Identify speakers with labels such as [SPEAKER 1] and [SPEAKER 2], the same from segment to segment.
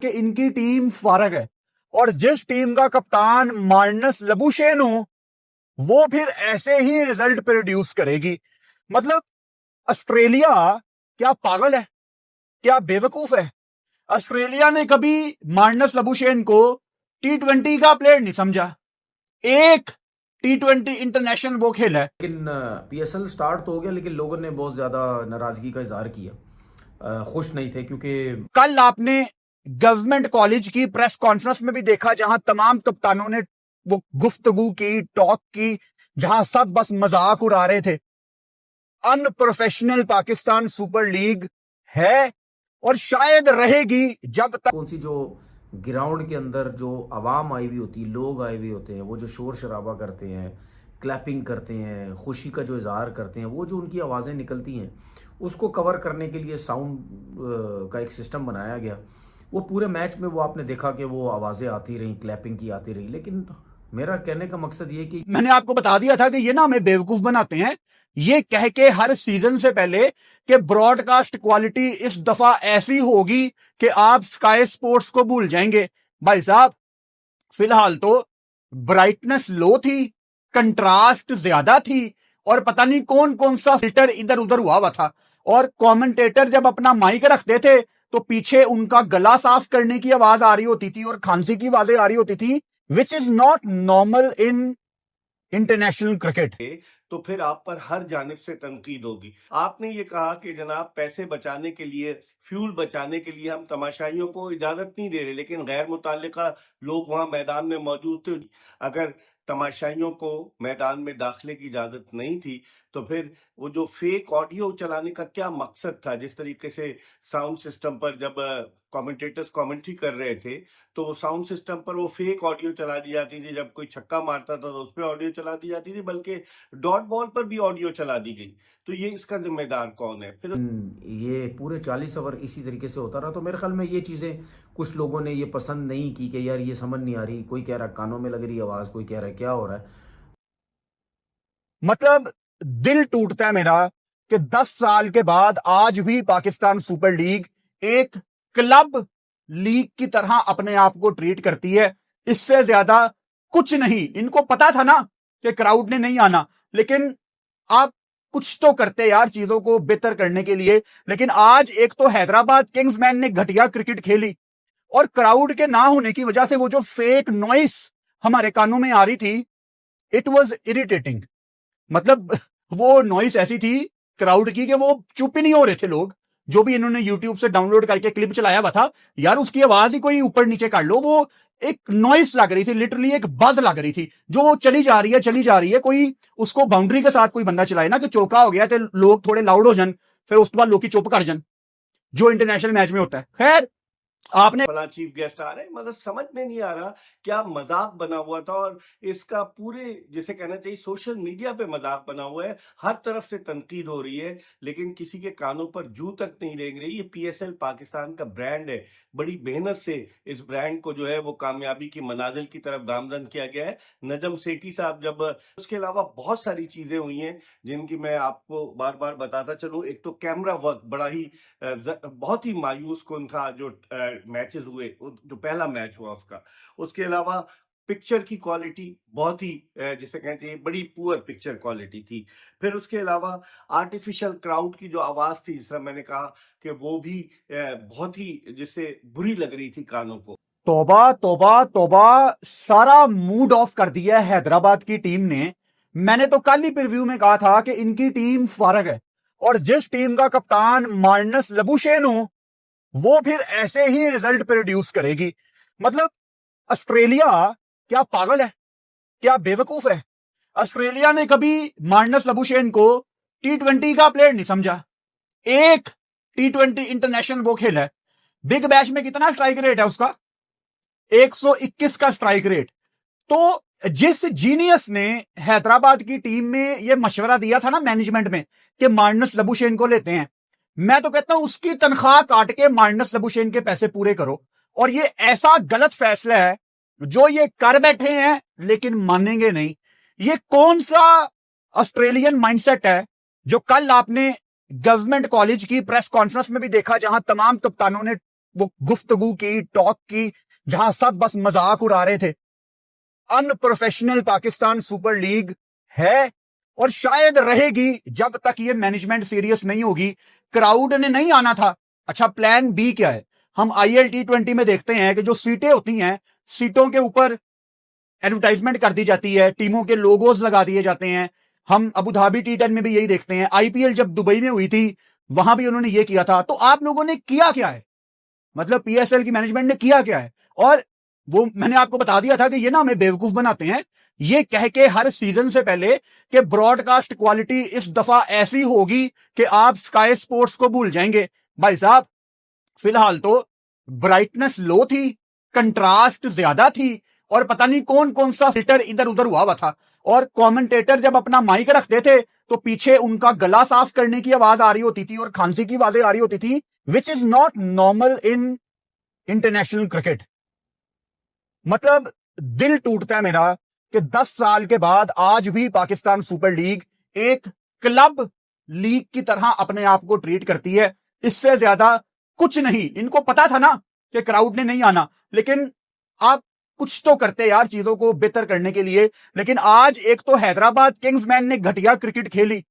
[SPEAKER 1] कि इनकी टीम फारग है और जिस टीम का कप्तान मार्नस लबुशेन हो वो फिर ऐसे ही रिजल्ट प्रोड्यूस करेगी। मतलब ऑस्ट्रेलिया क्या पागल है, क्या बेवकूफ है? ऑस्ट्रेलिया ने कभी मार्नस लबुशेन को T20 का प्लेयर नहीं समझा, एक T20 इंटरनेशनल वो खेला है।
[SPEAKER 2] लेकिन पीएसएल स्टार्ट तो हो गया, लेकिन लोगों ने बहुत ज्यादा नाराजगी का इजहार किया, खुश नहीं थे, क्योंकि
[SPEAKER 1] कल आपने गवर्नमेंट कॉलेज की प्रेस कॉन्फ्रेंस में भी देखा जहां तमाम कप्तानों ने वो गुफ्तगू की, टॉक की, जहां सब बस मजाक उड़ा रहे थे। अनप्रोफेशनल पाकिस्तान सुपर लीग है और शायद रहेगी जब तक
[SPEAKER 2] कौन सी जो ग्राउंड के अंदर जो आवाम आई हुई होती है, लोग आए हुए होते हैं, वो जो शोर शराबा करते हैं, क्लैपिंग करते हैं, खुशी का जो इजहार करते हैं, वो जो उनकी आवाज़ें निकलती हैं, उसको कवर करने के लिए साउंड का एक सिस्टम बनाया गया। वो पूरे मैच में वो आपने देखा कि वो आवाज़ें आती रहीं, क्लैपिंग की आती रही। लेकिन मेरा कहने का मकसद ये कि
[SPEAKER 1] मैंने आपको बता दिया था कि ये ना हमें बेवकूफ बनाते हैं, ये कह के हर सीजन से पहले कि ब्रॉडकास्ट क्वालिटी इस दफा ऐसी होगी कि आप स्काई स्पोर्ट्स को भूल जाएंगे। भाई साहब, फिलहाल तो ब्राइटनेस लो थी, कंट्रास्ट ज्यादा थी और पता नहीं कौन कौन सा फिल्टर इधर उधर हुआ था। और कमेंटेटर जब अपना माइक रखते थे तो पीछे उनका गला साफ करने की आवाज आ रही होती थी और खांसी की आवाजें आ रही होती थी, which is not normal in international cricket.
[SPEAKER 3] तो फिर आप पर हर जानिब से तनकीद होगी। आपने ये कहा कि जनाब पैसे बचाने के लिए, फ्यूल बचाने के लिए हम तमाशाइयों को इजाजत नहीं दे रहे, लेकिन गैर मुतल्लिका लोग वहां मैदान में मौजूद थे। अगर तमाशाइयों को मैदान में दाखिले की इजाजत नहीं थी तो फिर वो जो फेक ऑडियो चलाने का क्या मकसद था? जिस तरीके से साउंड सिस्टम पर जब कमेंटेटर्स कमेंट्री कर रहे थे तो वो साउंड सिस्टम पर वो फेक ऑडियो चला दी जाती थी। जब कोई छक्का मारता था तो उस पर ऑडियो चला दी जाती थी, बल्कि डॉट बॉल पर भी ऑडियो चला दी गई। तो ये इसका जिम्मेदार कौन है फिर?
[SPEAKER 2] ये पूरे 40 ओवर इसी तरीके से होता रहा। तो मेरे ख्याल में ये चीज़ें कुछ लोगों ने ये पसंद नहीं की कि यार ये समझ नहीं आ रही, कोई कह रहा है कानों में लग रही आवाज़, कोई कह रहा है क्या हो रहा है।
[SPEAKER 1] मतलब दिल टूटता है मेरा कि 10 साल के बाद आज भी पाकिस्तान सुपर लीग एक क्लब लीग की तरह अपने आप को ट्रीट करती है। इससे ज्यादा कुछ नहीं। इनको पता था ना कि क्राउड ने नहीं आना, लेकिन आप कुछ तो करते यार चीजों को बेहतर करने के लिए। लेकिन आज एक तो हैदराबाद किंग्समैन ने घटिया क्रिकेट खेली और क्राउड के ना होने की वजह से वो जो फेक नॉइस हमारे कानों में आ रही थी, इट वॉज इरिटेटिंग। मतलब वो नॉइस ऐसी थी क्राउड की कि वो चुप ही नहीं हो रहे थे लोग। जो भी इन्होंने यूट्यूब से डाउनलोड करके क्लिप चलाया हुआ था, यार उसकी आवाज ही कोई ऊपर नीचे कर लो, वो एक नॉइस लग रही थी, लिटरली एक बज लग रही थी जो चली जा रही है चली जा रही है। कोई उसको बाउंड्री के साथ कोई बंदा चलाए ना कि चौका हो गया तो लोग थोड़े लाउड हो जान, फिर उसके बाद लोग की चुप कर जान, जो इंटरनेशनल मैच में होता है। खैर, आपने
[SPEAKER 3] फला चीफ गेस्ट आ रहे हैं, मतलब समझ में नहीं आ रहा क्या मजाक बना हुआ था। और इसका पूरे, जिसे कहना चाहिए, सोशल मीडिया पे मजाक बना हुआ है। हर तरफ से तनकीद हो रही है लेकिन किसी के कानों पर जू तक नहीं रेंग रही। ये पीएसएल पाकिस्तान का ब्रांड है, बड़ी मेहनत से इस ब्रांड को जो है वो कामयाबी की मनाजिल की तरफ गामजन किया गया है। नजम सेठी साहब, जब उसके अलावा बहुत सारी चीजें हुई हैं जिनकी मैं आपको बार बार बताता चलूं। एक तो कैमरा वर्क बड़ा ही बहुत ही मायूस कुन था जो मैचेस हुए, जो पहला मैच हुआ उसका। उसके अलावा पिक्चर की क्वालिटी बहुत ही जिसे कहते हैं बड़ी पुअर पिक्चर क्वालिटी थी। फिर उसके अलावा आर्टिफिशियल क्राउड की जो आवाज थी, जिस तरह मैंने कहा कि वो भी बहुत ही जिससे बुरी लग रही थी कानों को।
[SPEAKER 1] तौबा तौबा तौबा, सारा मूड ऑफ कर दिया है हैदराबाद की टीम ने। मैंने तो कल ही प्रीव्यू में कहा था कि इनकी टीम फारग है और जिस टीम का कप्तान मार्नस लबुशेन हो वो फिर ऐसे ही रिजल्ट प्रोड्यूस करेगी। मतलब ऑस्ट्रेलिया क्या पागल है, क्या बेवकूफ है? ऑस्ट्रेलिया ने कभी मार्नस लबुशेन को T20 का प्लेयर नहीं समझा, एक T20 इंटरनेशनल वो खेला है। बिग बैश में कितना स्ट्राइक रेट है उसका? 121 का स्ट्राइक रेट। तो जिस जीनियस ने हैदराबाद की टीम में यह मशवरा दिया था ना मैनेजमेंट में कि मार्नस लबुशेन को लेते हैं, मैं तो कहता हूं उसकी तनख्वाह काट के मार्नस लबुशेन के पैसे पूरे करो। और ये ऐसा गलत फैसला है जो ये कर बैठे हैं लेकिन मानेंगे नहीं। ये कौन सा ऑस्ट्रेलियन माइंडसेट है जो कल आपने गवर्नमेंट कॉलेज की प्रेस कॉन्फ्रेंस में भी देखा जहां तमाम कप्तानों ने वो गुफ्तगू की, टॉक की, जहां सब बस मजाक उड़ा रहे थे। अनप्रोफेशनल पाकिस्तान सुपर लीग है और शायद रहेगी जब तक ये मैनेजमेंट सीरियस नहीं होगी। क्राउड ने नहीं आना था। अच्छा, प्लान बी क्या है? हम ILT20 में देखते हैं कि जो सीटें होती हैं, सीटों के ऊपर एडवर्टाइजमेंट कर दी जाती है, टीमों के लोगोज लगा दिए जाते हैं। हम अबू धाबी T10 में भी यही देखते हैं। IPL जब दुबई में हुई थी, वहां भी उन्होंने ये किया था। तो आप लोगों ने किया क्या है? मतलब PSL की मैनेजमेंट ने किया क्या है? और वो मैंने आपको बता दिया था कि ये ना हमें बेवकूफ बनाते हैं, ये कह के हर सीजन से पहले कि ब्रॉडकास्ट क्वालिटी इस दफा ऐसी होगी कि आप स्काई स्पोर्ट्स को भूल जाएंगे। भाई साहब, फिलहाल तो ब्राइटनेस लो थी, कंट्रास्ट ज्यादा थी, और पता नहीं कौन कौन सा फिल्टर इधर उधर हुआ था। और कमेंटेटर जब अपना माइक रखते थे तो पीछे उनका गला साफ करने की आवाज आ रही होती थी और खांसी की आवाजें आ रही होती थी, which is not normal in international cricket. मतलब दिल टूटता है मेरा कि 10 साल के बाद आज भी पाकिस्तान सुपर लीग एक क्लब लीग की तरह अपने आप को ट्रीट करती है। इससे ज्यादा कुछ नहीं। इनको पता था ना कि क्राउड ने नहीं आना, लेकिन आप कुछ तो करते यार चीजों को बेहतर करने के लिए। लेकिन आज एक तो हैदराबाद किंग्समैन ने घटिया क्रिकेट खेली,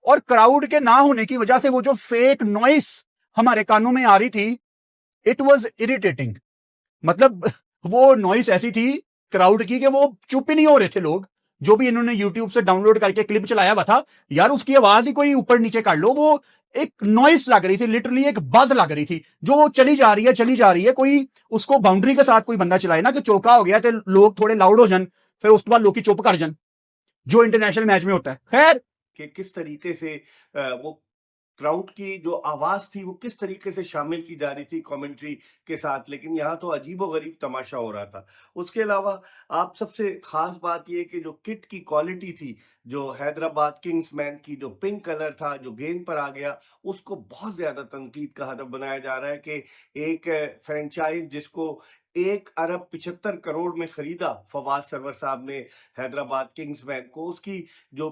[SPEAKER 1] और क्राउड के ना होने की वजह से वो जो फेक नॉइस हमारे कानों में आ रही थी, इट वॉज इरिटेटिंग। मतलब वो नॉइस ऐसी थी क्राउड की कि वो चुप ही नहीं हो रहे थे लोग। जो भी इन्होंने यूट्यूब से डाउनलोड करके क्लिप चलाया हुआ था, यार उसकी आवाज ही कोई ऊपर नीचे कर लो, वो एक नॉइस लग रही थी, लिटरली एक बज लग रही थी जो चली जा रही है चली जा रही है। कोई उसको बाउंड्री के साथ कोई बंदा चलाए ना कि चौका हो गया तो लोग थोड़े लाउड हो जान, फिर उसके बाद लोग की चुप कर जान, जो इंटरनेशनल मैच में होता है। खैर,
[SPEAKER 3] कि किस तरीके से वो क्राउड की जो आवाज थी वो किस तरीके से शामिल की जा रही थी कमेंट्री के साथ, लेकिन यहाँ तो अजीबोगरीब तमाशा हो रहा था। उसके अलावा आप सबसे खास बात ये कि जो किट की क्वालिटी थी, जो हैदराबाद किंग्समैन की जो पिंक कलर था जो गेंद पर आ गया, उसको बहुत ज्यादा तनकीद का हदफ बनाया जा रहा है कि एक फ्रेंचाइज जिसको 1 अरब 75 करोड़ में खरीदा फवाद सरवर साहब ने हैदराबाद किंग्समैन को, उसकी जो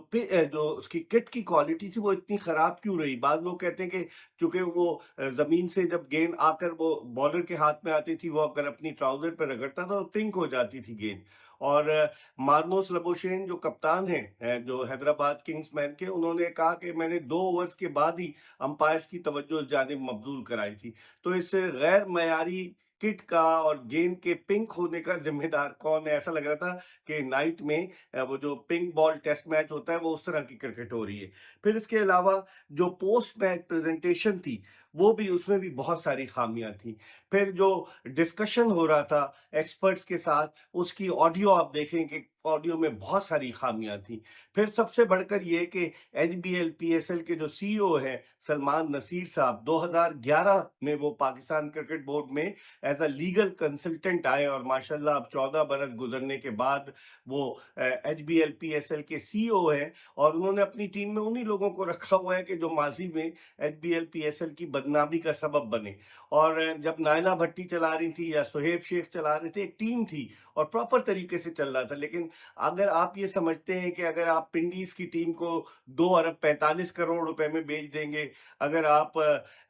[SPEAKER 3] उसकी किट की क्वालिटी थी वो इतनी खराब क्यों रही? बाद लोग कहते हैं कि चूंकि वो जमीन से जब गेंद आकर वो बॉलर के हाथ में आती थी, वो अगर अपनी ट्राउजर पर रगड़ता था तो पिंक हो जाती थी गेंद। और मार्नोस लबोशेन जो कप्तान हैं जो हैदराबाद किंग्समैन के, उन्होंने कहा कि मैंने 2 ओवर्स के बाद ही अंपायर्स की तवज्जो इस जानिब मबजूल कराई थी। तो इस गैर मयारी किट का और गेंद के पिंक होने का जिम्मेदार कौन है? ऐसा लग रहा था कि नाइट में वो जो पिंक बॉल टेस्ट मैच होता है वो उस तरह की क्रिकेट हो रही है। फिर इसके अलावा जो पोस्ट मैच प्रेजेंटेशन थी, वो भी, उसमें भी बहुत सारी खामियां थी। फिर जो डिस्कशन हो रहा था एक्सपर्ट्स के साथ, उसकी ऑडियो आप देखें कि ऑडियो में बहुत सारी खामियां थी। फिर सबसे बढ़कर ये कि HBL PSL के जो CEO हैं सलमान नसीर साहब, 2011 में वो पाकिस्तान क्रिकेट बोर्ड में एज अ लीगल कंसल्टेंट आए, और माशाल्लाह अब 14 बरस गुजरने के बाद वो HBL PSL के CEO हैं। और उन्होंने अपनी टीम में उन्हीं लोगों को रखा हुआ है कि जो माजी में HBL PSL की बदनामी का सबब बने। और जब नायला भट्टी चला रही थी या सुहेब शेख चला रहे थे, एक टीम थी और प्रॉपर तरीके से चल रहा था। लेकिन अगर आप ये समझते हैं कि अगर आप पिंडीज की टीम को 2 अरब 45 करोड़ रुपए में बेच देंगे, अगर आप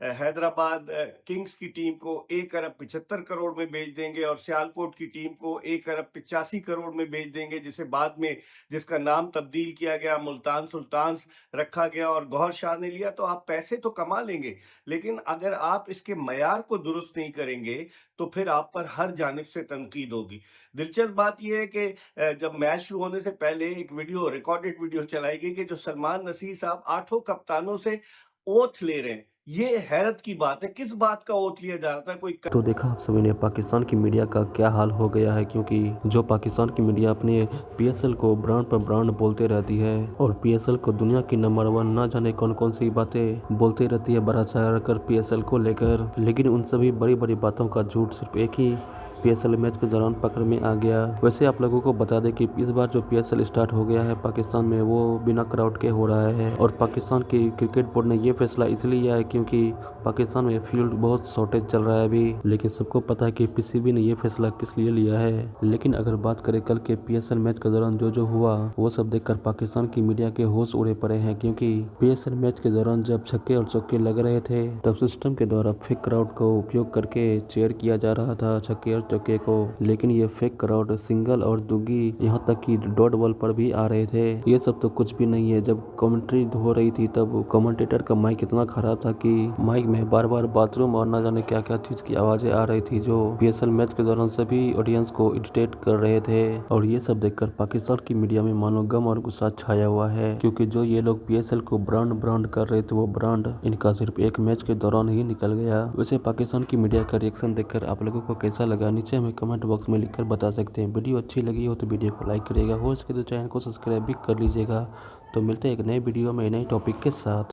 [SPEAKER 3] हैदराबाद किंग्स की टीम को 1 अरब 75 करोड़ में बेच देंगे, और सियालकोट की टीम को 1 अरब 85 करोड़ में बेच देंगे, जिसे बाद में जिसका नाम तब्दील किया गया, मुल्तान सुल्तान्स रखा गया और गौहर शाह ने लिया, तो आप पैसे तो कमा लेंगे। लेकिन अगर आप इसके मयार को दुरुस्त नहीं करेंगे तो फिर आप पर हर जानिब से तनकीद होगी। दिलचस्प बात यह है कि जब मैच शुरू होने से पहले एक वीडियो, रिकॉर्डेड वीडियो चलाई गई कि जो सलमान नसीर साहब 8 कप्तानों से ओथ ले रहे हैं। ये हैरत की बात है। किस बात का ओथ लिया जा रहा था? कोई
[SPEAKER 4] तो देखा आप सभी ने पाकिस्तान की मीडिया का क्या हाल हो गया है, क्योंकि जो पाकिस्तान की मीडिया अपने PSL को ब्रांड पर ब्रांड बोलते रहती है और PSL को दुनिया की नंबर 1 ना जाने कौन कौन सी बातें बोलते रहती है बढ़ा चढ़ा कर PSL को लेकर, लेकिन उन सभी बड़ी बड़ी बातों का झूठ सिर्फ एक ही PSL मैच के दौरान पकड़ में आ गया। वैसे आप लोगों को बता दें कि इस बार जो PSL स्टार्ट हो गया है पाकिस्तान में वो बिना क्राउड के हो रहा है और पाकिस्तान की क्रिकेट बोर्ड ने ये फैसला इसलिए लिया है क्योंकि पाकिस्तान में फील्ड बहुत शॉर्टेज चल रहा है अभी। लेकिन सबको पता है कि PCB ने ये फैसला किस लिए लिया है। लेकिन अगर बात करें कल के PSL मैच के दौरान जो हुआ वो सब देखकर पाकिस्तान की मीडिया के होश उड़े पड़े हैं क्योंकि PSL मैच के दौरान जब छक्के और चौके लग रहे थे तब सिस्टम के द्वारा फेक क्राउड को उपयोग करके चेयर किया जा रहा था छक्के और चौके को। लेकिन ये फेक क्राउड सिंगल और दुगी यहाँ तक कि डॉट बॉल पर भी आ रहे थे। ये सब तो कुछ भी नहीं है। जब कमेंट्री हो रही थी तब कमेंटेटर का माइक इतना खराब था कि माइक में बार बार बाथरूम और न जाने क्या क्या चीज की आवाजें आ रही थी जो PSL मैच के दौरान सभी ऑडियंस को इरिटेट कर रहे थे। और ये सब देखकर पाकिस्तान की मीडिया में मानो गम और गुस्सा छाया हुआ है क्योंकि जो ये लोग PSL को ब्रांड कर रहे थे वो ब्रांड इनका सिर्फ एक मैच के दौरान ही निकल गया। वैसे पाकिस्तान की मीडिया का रिएक्शन देखकर आप लोगों को कैसा लगा नीचे हमें कमेंट बॉक्स में लिखकर बता सकते हैं। वीडियो अच्छी लगी हो तो वीडियो को लाइक करिएगा, हो सके तो चैनल को सब्सक्राइब भी कर लीजिएगा। तो मिलते हैं एक नए वीडियो में नए टॉपिक के साथ।